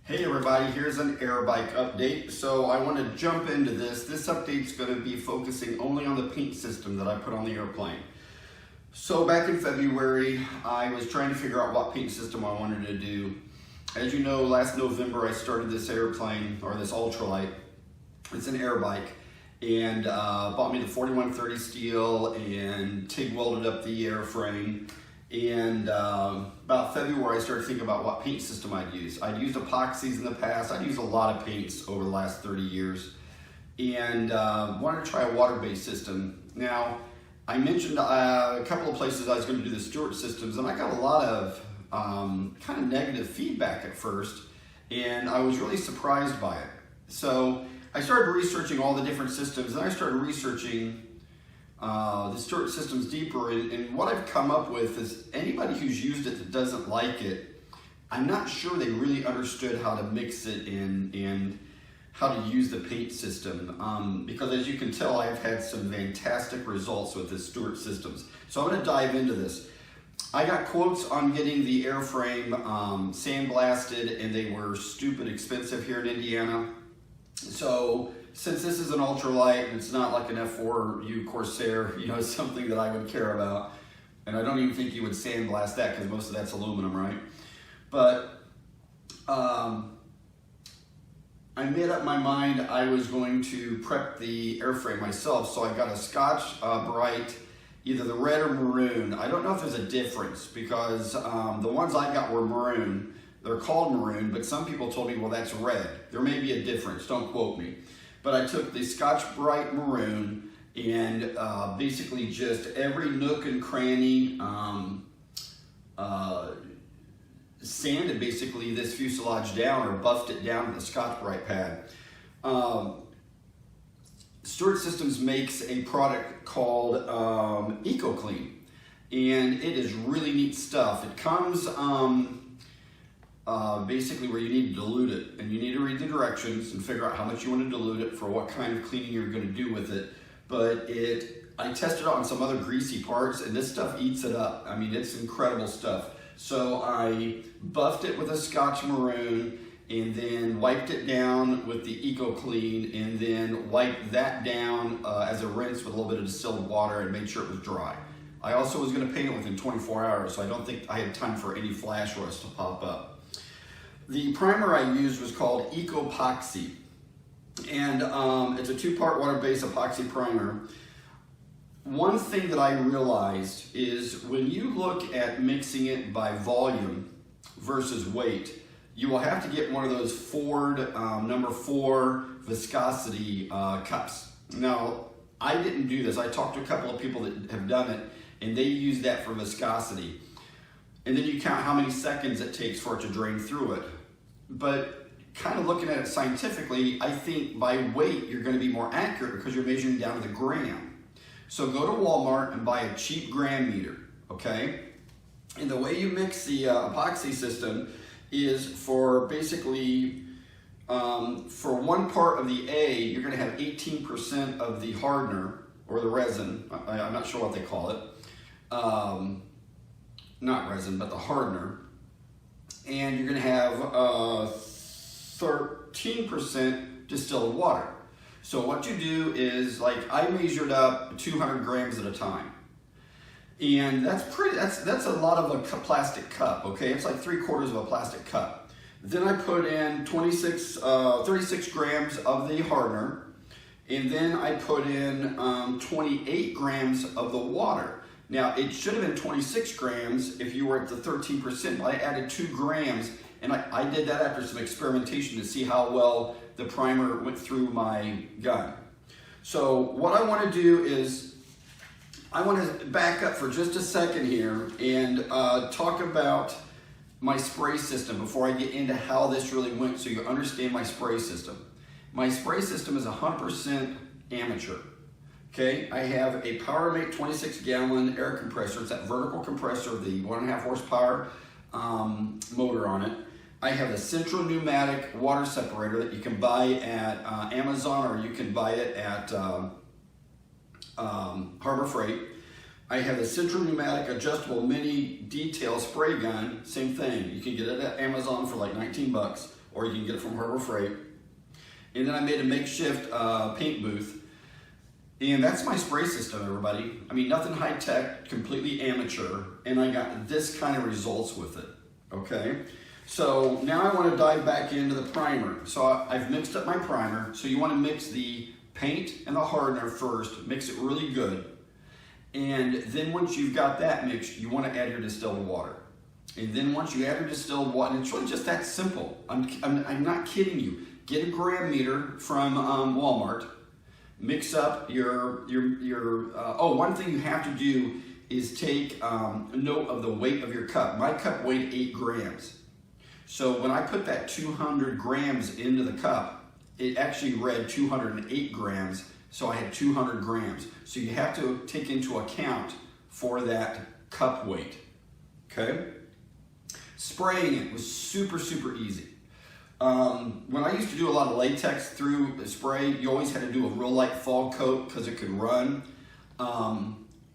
Hey everybody, here's an AirBike update. So I want to jump into this. This update's going to be focusing only on the paint system that I put on the airplane. So back in February, I was trying to figure out what paint system I wanted to do. As you know, last November I started this airplane, or this ultralight. It's an AirBike, and bought me the 4130 steel and TIG welded up the airframe. And about February, I started thinking about what paint system I'd use. I'd used epoxies in the past. I'd used a lot of paints over the last 30 years. And wanted to try a water-based system. Now, I mentioned a couple of places I was going to do the Stewart systems, and I got a lot of kind of negative feedback at first, and I was really surprised by it. So I started researching all the different systems, and I started researching the Stewart systems deeper, and what I've come up with is anybody who's used it that doesn't like it, I'm not sure they really understood how to mix it and how to use the paint system, because as you can tell, I've had some fantastic results with the Stewart systems. So I'm going to dive into this. I got quotes on getting the airframe sandblasted, and they were stupid expensive here in Indiana. So since this is an ultralight and it's not like an F4U Corsair, you know, it's something that I would care about. And I don't even think you would sandblast that because most of that's aluminum, right? But I made up my mind I was going to prep the airframe myself. So I got a Scotch Brite, either the red or maroon. I don't know if there's a difference because the ones I got were maroon. They're called maroon, but some people told me, well, that's red. There may be a difference, don't quote me. But I took the Scotch Brite maroon and basically just every nook and cranny, sanded basically this fuselage down, or buffed it down to the Scotch Brite pad. Stewart Systems makes a product called EcoClean, and it is really neat stuff. It comes basically where you need to dilute it, and you need to read the directions and figure out how much you want to dilute it for what kind of cleaning you're going to do with it. But I tested it on some other greasy parts, and this stuff eats it up. I mean, it's incredible stuff. So I buffed it with a Scotch maroon, and then wiped it down with the EcoClean, and then wiped that down as a rinse with a little bit of distilled water and made sure it was dry. I also was going to paint it within 24 hours, so I don't think I had time for any flash rust to pop up. The primer I used was called epoxy, and it's a two-part water-based epoxy primer. One thing that I realized is when you look at mixing it by volume versus weight, you will have to get one of those Ford number 4 viscosity cups. Now, I didn't do this. I talked to a couple of people that have done it, and they use that for viscosity. And then you count how many seconds it takes for it to drain through it. But kind of looking at it scientifically, I think by weight you're going to be more accurate because you're measuring down to the gram. So go to Walmart and buy a cheap gram meter, okay? And the way you mix the epoxy system is for basically, for one part of the A, you're going to have 18% of the hardener, or the resin, I'm not sure what they call it. Not resin, but the hardener. And you're going to have 13% distilled water. So what you do is, like, I measured up 200 grams at a time. And that's a lot of a plastic cup, okay? It's like 3/4 of a plastic cup. Then I put in 36 grams of the hardener, and then I put in 28 grams of the water. Now, it should have been 26 grams if you were at the 13%, but I added 2 grams, and I did that after some experimentation to see how well the primer went through my gun. So what I want to do is, I want to back up for just a second here and talk about my spray system before I get into how this really went, so you understand my spray system. My spray system is 100% amateur. Okay, I have a PowerMate 26-gallon air compressor. It's that vertical compressor, the 1.5 horsepower motor on it. I have a central pneumatic water separator that you can buy at Amazon, or you can buy it at Harbor Freight. I have a central pneumatic adjustable mini detail spray gun. Same thing. You can get it at Amazon for like 19 bucks. or you can get it from Harbor Freight. And then I made a makeshift paint booth. And that's my spray system, everybody. I mean, nothing high tech, completely amateur, and I got this kind of results with it, okay? So now I want to dive back into the primer. So I've mixed up my primer. So you want to mix the paint and the hardener first, mix it really good. And then once you've got that mixed, you want to add your distilled water. And then once you add your distilled water, and it's really just that simple. I'm not kidding you. Get a gram meter from Walmart. Mix up one thing you have to do is take note of the weight of your cup. My cup weighed 8 grams. So when I put that 200 grams into the cup, it actually read 208 grams, so I had 200 grams. So you have to take into account for that cup weight, okay? Spraying it was super, super easy. When I used to do a lot of latex through the spray, you always had to do a real light fog coat because it could run.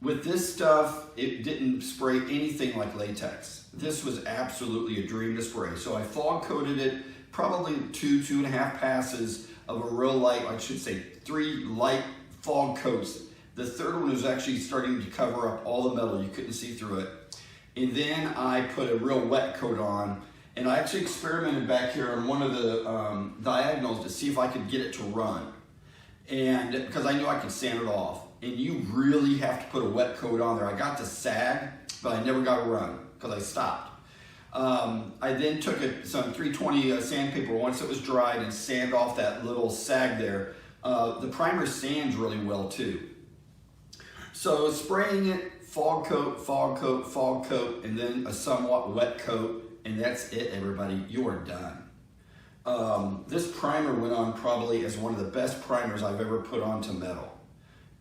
With this stuff, it didn't spray anything like latex. This was absolutely a dream to spray. So I fog coated it, probably 2.5 passes of a real light, I should say 3 light fog coats. The third one was actually starting to cover up all the metal. You couldn't see through it. And then I put a real wet coat on. And I actually experimented back here on one of the diagonals to see if I could get it to run. And because I knew I could sand it off. And you really have to put a wet coat on there. I got to sag, but I never got to run because I stopped. I then took some 320 sandpaper once it was dried and sand off that little sag there. The primer sands really well too. So spraying it, fog coat, fog coat, fog coat, and then a somewhat wet coat. And that's it, everybody. You are done. This primer went on probably as one of the best primers I've ever put onto metal.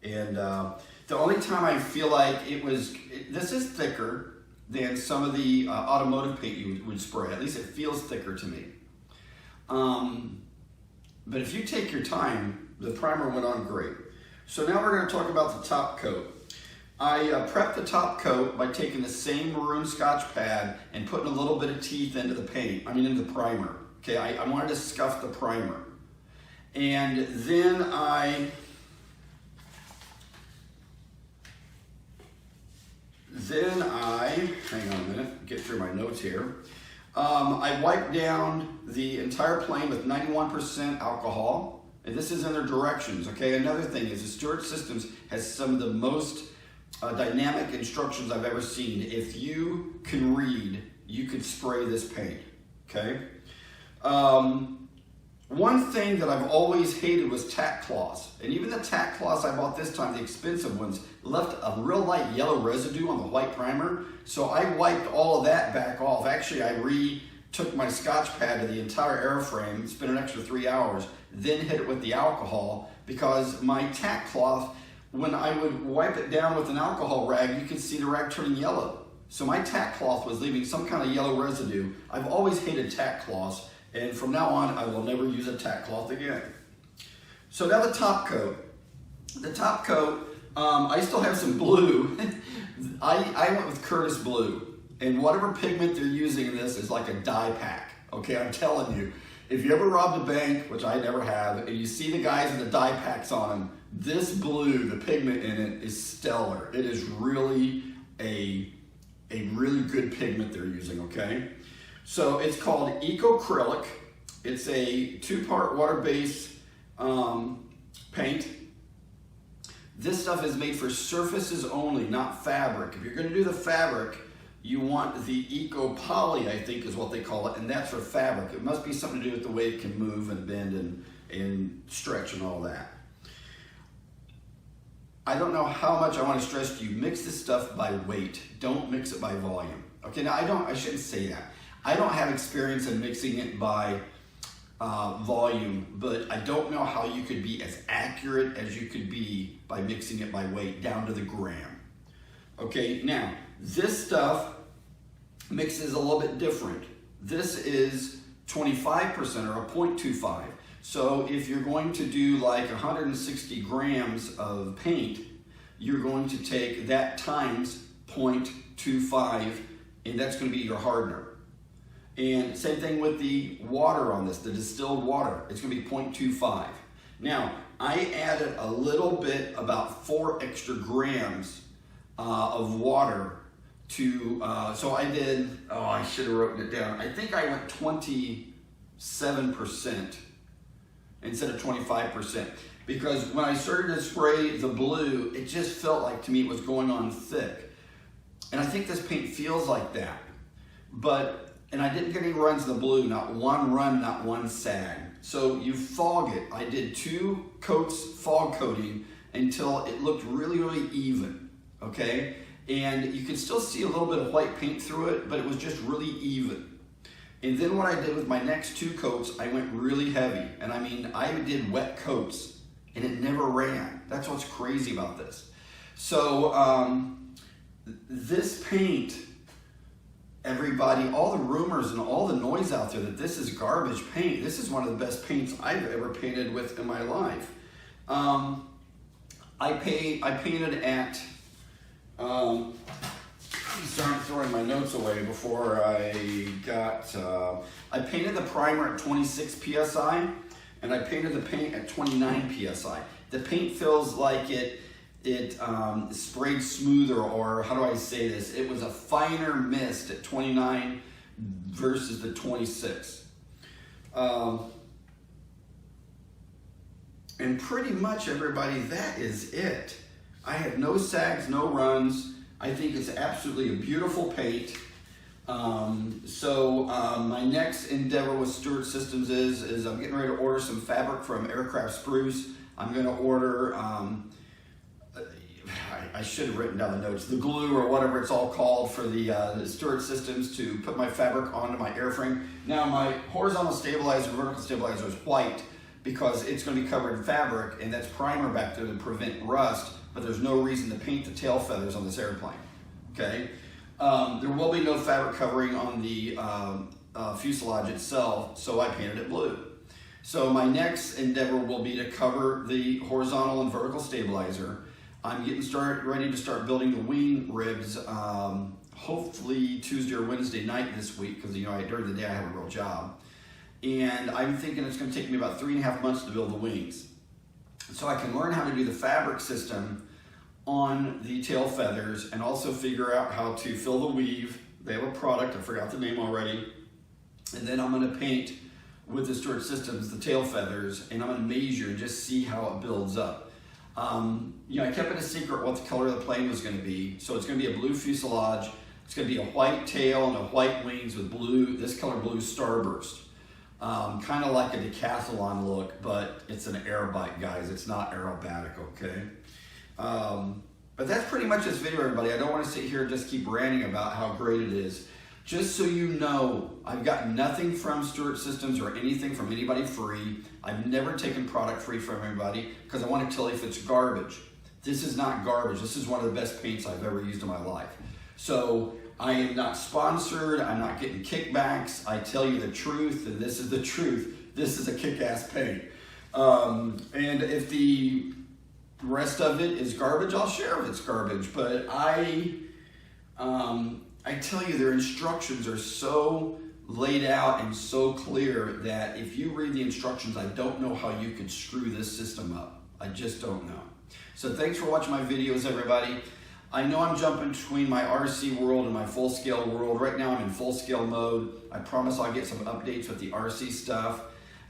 And the only time I feel like this is thicker than some of the automotive paint you would spray. At least it feels thicker to me. But if you take your time, the primer went on great. So now we're going to talk about the top coat. I prepped the top coat by taking the same maroon Scotch pad and putting a little bit of teeth into the into the primer. Okay, I wanted to scuff the primer. And then hang on a minute, get through my notes here. I wiped down the entire plane with 91% alcohol. And this is in their directions, okay? Another thing is the Stewart Systems has some of the most dynamic instructions I've ever seen. If you can read, you could spray this paint, okay? One thing that I've always hated was tack cloths. And even the tack cloths I bought this time, the expensive ones, left a real light yellow residue on the white primer. So I wiped all of that back off. Actually, I took my Scotch pad to the entire airframe, spent an extra 3 hours, then hit it with the alcohol because my tack cloth, when I would wipe it down with an alcohol rag, you could see the rag turning yellow. So my tack cloth was leaving some kind of yellow residue. I've always hated tack cloths, and from now on, I will never use a tack cloth again. So now the top coat. The top coat, I still have some blue. I went with Curtis Blue, and whatever pigment they're using in this is like a dye pack. Okay, I'm telling you. If you ever robbed a bank, which I never have, and you see the guys with the dye packs on them, this blue, the pigment in it, is stellar. It is really a really good pigment they're using, okay? So it's called Eco-Acrylic. It's a 2-part water-based paint. This stuff is made for surfaces only, not fabric. If you're gonna do the fabric, you want the Eco-Poly, I think is what they call it, and that's for fabric. It must be something to do with the way it can move and bend and stretch and all that. I don't know how much I want to stress to you, mix this stuff by weight. Don't mix it by volume. Okay, now I shouldn't say that. I don't have experience in mixing it by volume, but I don't know how you could be as accurate as you could be by mixing it by weight down to the gram. Okay, now this stuff mixes a little bit different. This is 25% or a 0.25. So if you're going to do like 160 grams of paint, you're going to take that times 0.25, and that's going to be your hardener. And same thing with the water on this, the distilled water. It's gonna be 0.25. Now, I added a little bit, about 4 extra grams of water to, so I did, I should have written it down. I think I went 27% instead of 25%. Because when I started to spray the blue, it just felt like to me it was going on thick. And I think this paint feels like that. And I didn't get any runs in the blue, not one run, not one sag. So you fog it. I did 2 coats fog coating until it looked really, really even, okay? And you can still see a little bit of white paint through it, but it was just really even. And then what I did with my next 2 coats, I went really heavy. And I mean, I did wet coats and it never ran. That's what's crazy about this. So this paint, everybody, all the rumors and all the noise out there that this is garbage paint, this is one of the best paints I've ever painted with in my life. I painted at, sorry, I'm throwing my notes away before I got, I painted the primer at 26 PSI and I painted the paint at 29 PSI. The paint feels like it sprayed smoother, or how do I say this? It was a finer mist at 29 versus the 26. And pretty much, everybody, that is it. I had no sags, no runs. I think it's absolutely a beautiful paint. My next endeavor with Stewart Systems is I'm getting ready to order some fabric from Aircraft Spruce. I'm going to order, I should have written down the notes, the glue or whatever it's all called for the Stewart Systems to put my fabric onto my airframe. Now my horizontal stabilizer, vertical stabilizer is white because it's going to be covered in fabric, and that's primer back there to prevent rust, but there's no reason to paint the tail feathers on this airplane, okay? There will be no fabric covering on the fuselage itself, so I painted it blue. So my next endeavor will be to cover the horizontal and vertical stabilizer. I'm getting ready to start building the wing ribs, hopefully Tuesday or Wednesday night this week, because during the day I have a real job. And I'm thinking it's going to take me about 3.5 months to build the wings. So I can learn how to do the fabric system on the tail feathers and also figure out how to fill the weave. They have a product, I forgot the name already. And then I'm going to paint with the Stewart Systems the tail feathers, and I'm going to measure and just see how it builds up. I kept it a secret what the color of the plane was going to be. So it's going to be a blue fuselage. It's going to be a white tail and a white wings with blue, this color blue starburst. Kind of like a decathlon look, but it's an AirBike, guys. It's not aerobatic, okay? But that's pretty much this video, everybody. I don't want to sit here and just keep ranting about how great it is. Just so you know, I've got nothing from Stewart Systems or anything from anybody free. I've never taken product free from anybody because I want to tell you if it's garbage. This is not garbage. This is one of the best paints I've ever used in my life. So I am not sponsored. I'm not getting kickbacks. I tell you the truth, and this is the truth. This is a kick-ass paint. And if the rest of it is garbage, I'll share if it's garbage. But I tell you, their instructions are so laid out and so clear that if you read the instructions, I don't know how you could screw this system up. I just don't know. So thanks for watching my videos, everybody. I know I'm jumping between my RC world and my full-scale world. Right now I'm in full-scale mode. I promise I'll get some updates with the RC stuff.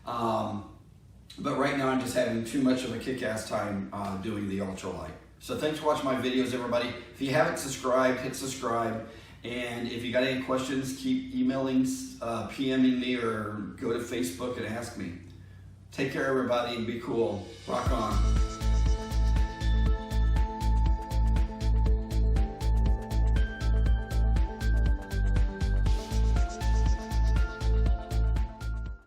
But right now I'm just having too much of a kick-ass time doing the ultralight. So thanks for watching my videos, everybody. If you haven't subscribed, hit subscribe. And if you got any questions, keep emailing, PMing me, or go to Facebook and ask me. Take care, everybody, and be cool. Rock on.